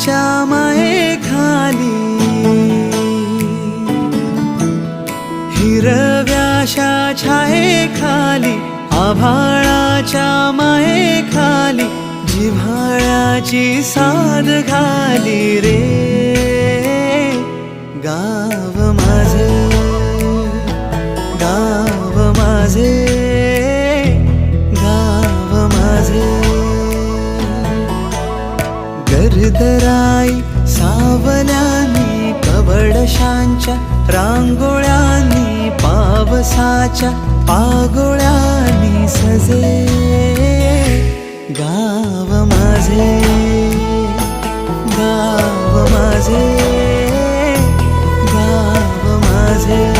आभाळाच्या मायेखाली, हिरव्याशा छायेखाली, आभाळाच्या मायेखाली जिव्हाळ्याची साद घाली रे गाव माझे, गाव माझे, गाव माझे. गर्दराई सावल्यानी, कवडशांच्या रांगोळ्यांनी, पावसाच्या पागोळ्यांनी सजे गाव माझे, गाव माझे, गाव माझे.